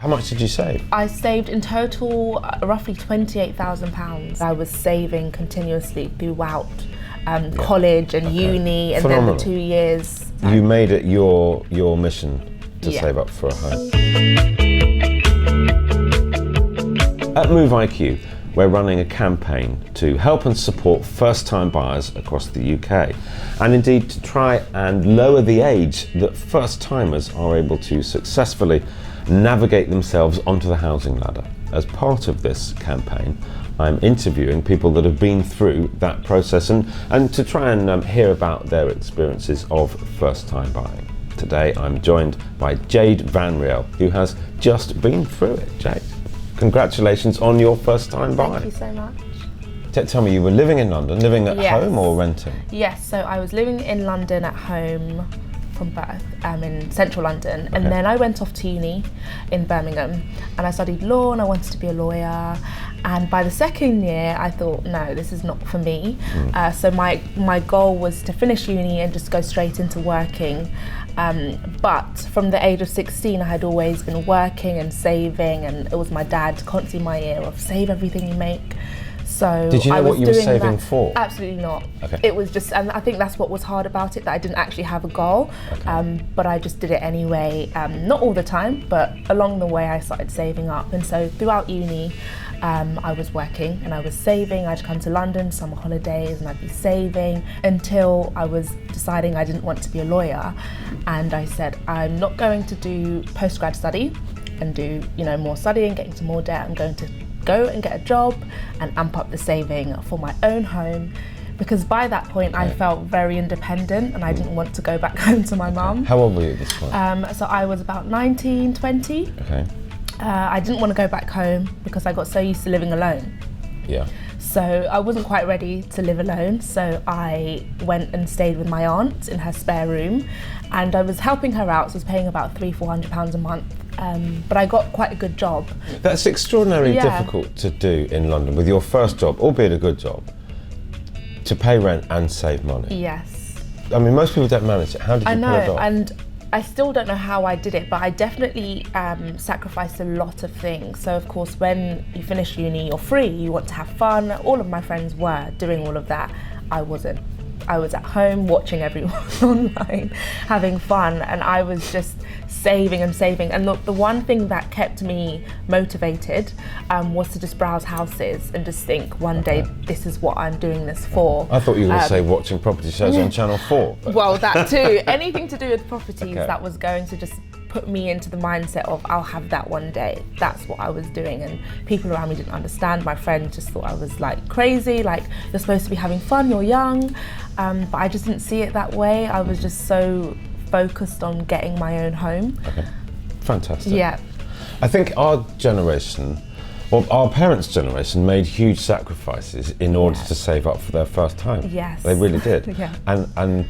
How much did you save? I saved in total roughly £28,000. I was saving continuously throughout college and uni, and Phenomenal. then the 2 years. You made it your mission to save up for a home. At Move IQ, we're running a campaign to help and support first-time buyers across the UK, and indeed to try and lower the age that first-timers are able to successfully navigate themselves onto the housing ladder. As part of this campaign, I'm interviewing people that have been through that process and to try and hear about their experiences of first-time buying. Today I'm joined by Jade Vanriel, who has just been through it. Jade, congratulations on your first-time buy. Thank you so much. Tell me, you were living in London, living at home or renting? Yes, so I was living in London at home from birth, in central London, and then I went off to uni in Birmingham, and I studied law, and I wanted to be a lawyer. And by the second year, I thought, no, this is not for me. So my goal was to finish uni and just go straight into working. But from the age of 16, I had always been working and saving, and it was my dad constantly in my ear of save everything you make. So did you know what you were saving for? Absolutely not. Okay. It was just, and I think that's what was hard about it, that I didn't actually have a goal, but I just did it anyway. Not all the time, but along the way I started saving up. And so throughout uni, I was working and I was saving. I'd come to London summer holidays and I'd be saving until I was deciding I didn't want to be a lawyer. And I said, I'm not going to do postgrad study and do more studying, getting to more debt. I'm going to go and get a job and amp up the saving for my own home, because by that point I felt very independent and I didn't want to go back home to my mum. How old were you at this point? So I was about 19, 20. Okay. I didn't want to go back home because I got so used to living alone. Yeah. So I wasn't quite ready to live alone, so I went and stayed with my aunt in her spare room, and I was helping her out, so I was paying about £300-400 a month. But I got quite a good job. That's extraordinarily difficult to do in London with your first job, albeit a good job, to pay rent and save money. Yes. I mean, most people don't manage it. How did you pull it off? And I still don't know how I did it, but I definitely sacrificed a lot of things. So of course, when you finish uni, you're free, you want to have fun. All of my friends were doing all of that. I wasn't. I was at home watching everyone online, having fun, and I was just saving and saving. And look, the one thing that kept me motivated was to just browse houses and just think, one day, this is what I'm doing this for. I thought you were going to say watching property shows on Channel 4. But. Well, that too. Anything to do with properties that was going to just put me into the mindset of I'll have that one day. That's what I was doing, and people around me didn't understand. My friends just thought I was like crazy, like you're supposed to be having fun, you're young, but I just didn't see it that way. I was just so focused on getting my own home. Okay, fantastic. Yeah. I think our generation, or our parents' generation, made huge sacrifices in order to save up for their first time. Yes. They really did. Yeah. And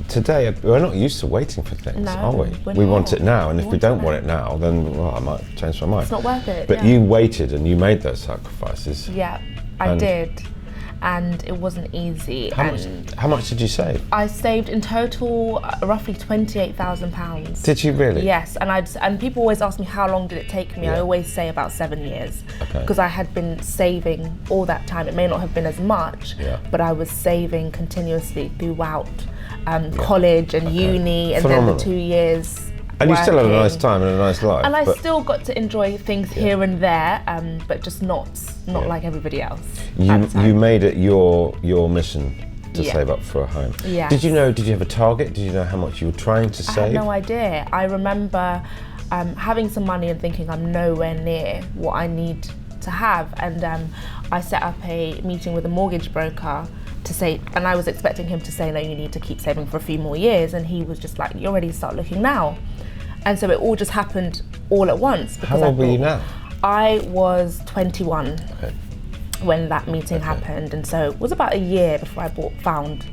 today, we're not used to waiting for things, are we? We want it now, and if we don't want it now, then I might change my mind. It's not worth it. But you waited and you made those sacrifices. Yeah, I did. And it wasn't easy. How much did you save? I saved in total roughly £28,000. Did you really? Yes, and people always ask me how long did it take me. I always say about 7 years, because I had been saving all that time. It may not have been as much, but I was saving continuously throughout college and uni, and then the 2 years. And working. you still had a nice time and a nice life. And I still got to enjoy things here and there, but just not like everybody else. You made it your mission to save up for a home. Yeah. Did you have a target? Did you know how much you were trying to save? I had no idea. I remember having some money and thinking I'm nowhere near what I need to have, and I set up a meeting with a mortgage broker to say, and I was expecting him to say, no, you need to keep saving for a few more years, and he was just like, you're ready to start looking now. And so it all just happened all at once. How old were you now? I was 21 when that meeting happened, and so it was about a year before I found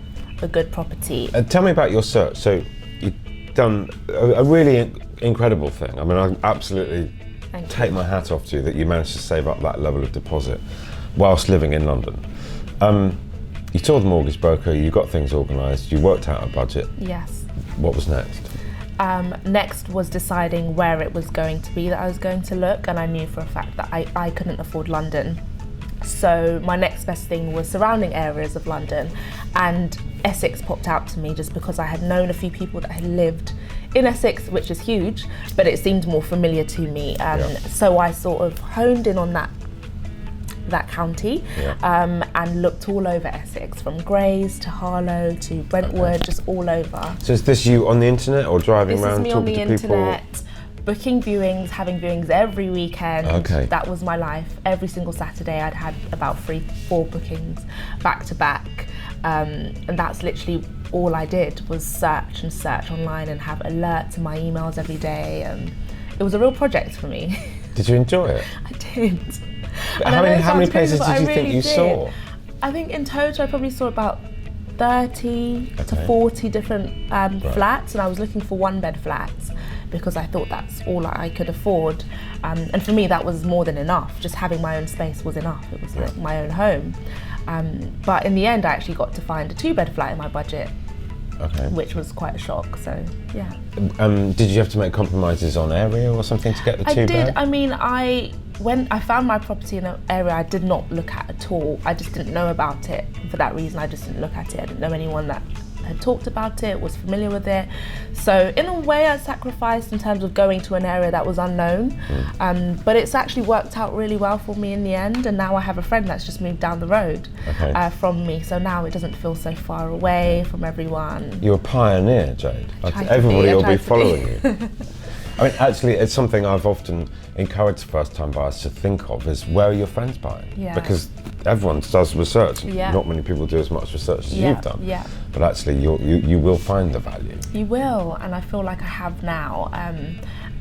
a good property. Tell me about your search. So you've done a really incredible thing. I mean, I absolutely take my hat off to you that you managed to save up that level of deposit whilst living in London. You told the mortgage broker, you got things organised, you worked out a budget. Yes. What was next? Next was deciding where it was going to be that I was going to look, and I knew for a fact that I couldn't afford London. So my next best thing was surrounding areas of London, and Essex popped out to me just because I had known a few people that had lived in Essex, which is huge, but it seemed more familiar to me. So I sort of honed in on that county, and looked all over Essex, from Grays to Harlow to Brentwood, just all over. So is this you on the internet or driving around talking to people? This is me on the internet, booking viewings, having viewings every weekend. That was my life. Every single Saturday I'd had about 3-4 bookings back to back, and that's literally all I did, was search and search online and have alerts in my emails every day. It was a real project for me. Did you enjoy it? I did. How many places did you think you saw? I think in total I probably saw about 30 to 40 different flats, and I was looking for 1-bed flats because I thought that's all I could afford. And for me that was more than enough. Just having my own space was enough. It was like my own home. But in the end I actually got to find a 2-bed flat in my budget, which was quite a shock. So yeah. Did you have to make compromises on area or something to get the 2-bed? I did. I mean, when I found my property in an area I did not look at all. I just didn't know about it. For that reason, I just didn't look at it. I didn't know anyone that had talked about it, was familiar with it. So in a way I sacrificed in terms of going to an area that was unknown, but it's actually worked out really well for me in the end, and now I have a friend that's just moved down the road from me, so now it doesn't feel so far away from everyone. You're a pioneer, Jade. Everybody will be following you. I mean, actually, it's something I've often encouraged first-time buyers to think of, is where are your friends buying? Because everyone does research, and not many people do as much research as you've done. But actually, you will find the value. You will, and I feel like I have now.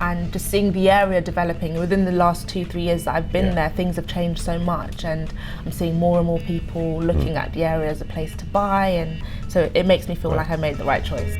And just seeing the area developing within the last 2-3 years that I've been there, things have changed so much, and I'm seeing more and more people looking at the area as a place to buy, and so it makes me feel like I made the right choice.